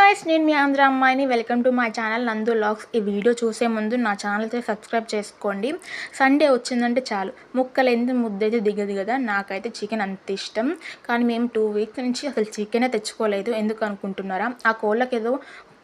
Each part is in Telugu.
గైస్, నేను మీ ఆంధ్ర అమ్మాయిని. వెల్కమ్ టు మై ఛానల్ నందు వ్లాగ్స్. ఈ వీడియో చూసే ముందు నా ఛానల్తో సబ్స్క్రైబ్ చేసుకోండి. సండే వచ్చిందంటే చాలు ముక్కలేంది ముద్దైతే దిగదు కదా. నాకైతే చికెన్ అంత ఇష్టం, కానీ మేము 2 వీక్స్ నుంచి అసలు చికెనే తెచ్చుకోలేదు. ఎందుకు అనుకుంటున్నారా? ఆ కోళ్ళకి ఏదో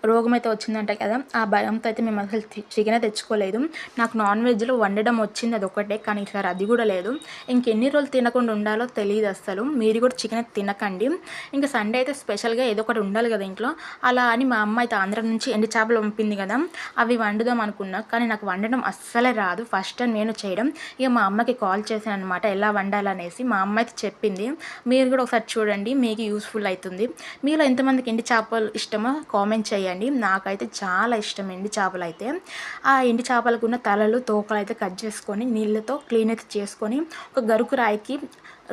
రోగం అయితే వచ్చిందంట కదా, ఆ భయంతో అయితే మేము అసలు చికెనే తెచ్చుకోలేదు. నాకు నాన్ వెజ్లో వండడం వచ్చింది అది ఒకటే, కానీ ఈసారి అది కూడా లేదు. ఇంకెన్ని రోజులు తినకుండా ఉండాలో తెలియదు అసలు. మీరు కూడా చికెన్ తినకండి. ఇంకా సండే అయితే స్పెషల్గా ఏదో ఒకటి ఉండాలి కదా ఇంట్లో. అలా అని మా అమ్మ అయితే ఆంధ్ర నుంచి ఎండు చేపలు పంపింది కదా, అవి వండుదాం అనుకున్నా, కానీ నాకు వండడం అస్సలే రాదు. ఫస్ట్ టైం నేను చేయడం. ఇక మా అమ్మకి కాల్ చేశాను అనమాట, ఎలా వండాలనేసి. మా అమ్మ అయితే చెప్పింది. మీరు కూడా ఒకసారి చూడండి, మీకు యూస్ఫుల్ అవుతుంది. మీలో ఎంతమందికి ఎండు చేపలు ఇష్టమో కామెంట్ చేయండి. నాకైతే చాలా ఇష్టం ఎండు చేపలు అయితే. ఆ ఎండు చేపలకు ఉన్న తలలు తోకలు అయితే కట్ చేసుకొని నీళ్ళతో క్లీన్ అయితే చేసుకొని ఒక గరుకు రాయికి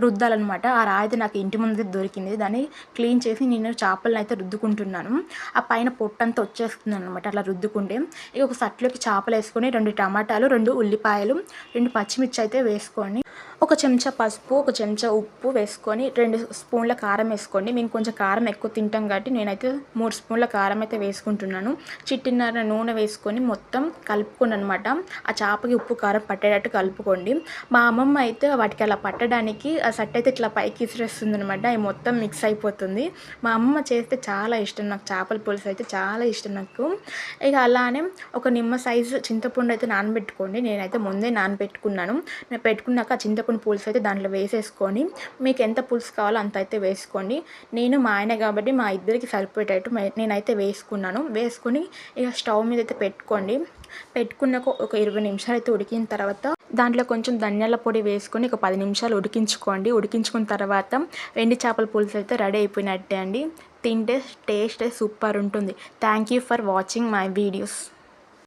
రుద్దాలన్నమాట. ఆ రాయి అయితే నాకు ఇంటి ముందు దొరికింది. దాన్ని క్లీన్ చేసి నేను చేపలను అయితే రుద్దుకుంటున్నాను. ఆ పైన పొట్టంతా వచ్చేస్తుంది అనమాట అలా రుద్దుకుంటే. ఇక ఒక సట్లోకి చేపలు వేసుకొని 2 టమాటాలు, 2 ఉల్లిపాయలు, 2 పచ్చిమిర్చి అయితే వేసుకొని, ఒక చెంచా పసుపు, ఒక చెంచా ఉప్పు వేసుకొని, 2 స్పూన్ల కారం వేసుకోండి. మేము కొంచెం కారం ఎక్కువ తింటాం కాబట్టి నేనైతే 3 స్పూన్ల కారం అయితే వేసుకుంటున్నాను. చిట్టిన్నర నూనె వేసుకొని మొత్తం కలుపుకోండి అనమాట. ఆ చేపకి ఉప్పు కారం పట్టేటట్టు కలుపుకోండి. మా అమ్మమ్మ అయితే వాటికి అలా పట్టడానికి ఆ సట్ అయితే ఇట్లా పైకి ఇసిరేస్తుంది అనమాట. అవి మొత్తం మిక్స్ అయిపోతుంది. మా అమ్మ చేస్తే చాలా ఇష్టం నాకు, చేపల పులుసు అయితే చాలా ఇష్టం నాకు. ఇక అలానే ఒక నిమ్మ సైజు చింతపండు అయితే నానబెట్టుకోండి. నేనైతే ముందే నానబెట్టుకున్నాను. నేను పెట్టుకున్నాక చింతపండు పులుసు అయితే దాంట్లో వేసేసుకొని, మీకు ఎంత పులుసు కావాలో అంత అయితే వేసుకోండి. నేను మా ఆయన కాబట్టి మా ఇద్దరికి సరిపోయేటట్టు నేనైతే వేసుకొని ఇక స్టవ్ మీద అయితే పెట్టుకున్నాక ఒక 20 నిమిషాలు అయితే ఉడికిన తర్వాత దాంట్లో కొంచెం ధనియాల పొడి వేసుకొని ఒక 10 నిమిషాలు ఉడికించుకోండి. ఉడికించుకున్న తర్వాత ఎండు చేపల పులుసు అయితే రెడీ అయిపోయినట్టే అండి. తింటే టేస్ట్ సూపర్ ఉంటుంది. Thank you for watching my videos.